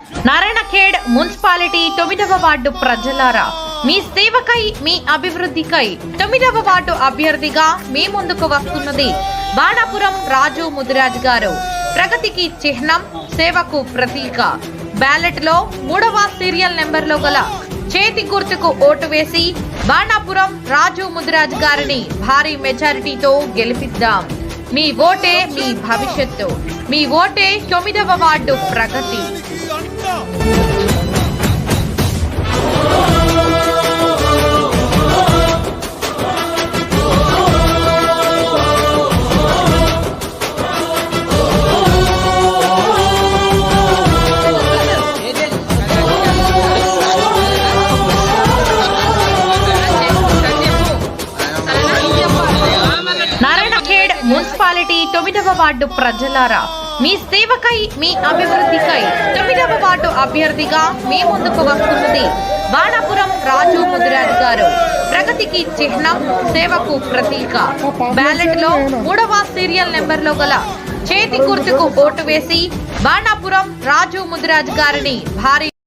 Narayankhed municipality 9వ ward ప్రజలారా, మీ సేవకై మీ అభివృద్ధికై 9వ ward అభ్యర్థిగా మీ ముందుకు వస్తున్నది బాణాపురం రాజు ముదిరాజ్ గారు. ప్రగతికి చిహ్నం, సేవకు ప్రతీక. బ్యాలెట్ లో 3వ సీరియల్ నెంబర్ లో గల చేతి గుర్తుకు ఓటు వేసి బాణాపురం రాజు ముదిరాజ్ గారిని భారీ మెజారిటీతో గెలిపిద్దాం. మీ ఓటే మీ భవిష్యత్తు. మీ ఓటే 9వ వార్డు ప్రగతి. నారాయణఖేడ్ మున్సిపాలిటీ 9వ వార్డు ప్రజలారా, మీ సేవకై మీ అభివృద్ధికై 9వ వార్డు అభ్యర్థిగా మీ ముందుకు వస్తున్నది బాణాపురం రాజు ముదిరాజ్ గారు. ప్రగతికి చిహ్నం, సేవకు ప్రతీక. బ్యాలెట్ లో 3వ సీరియల్ నెంబర్ లో గల చేతి గుర్తుకు ఓటు వేసి బాణాపురం రాజు ముదిరాజ్ గారిని భారీ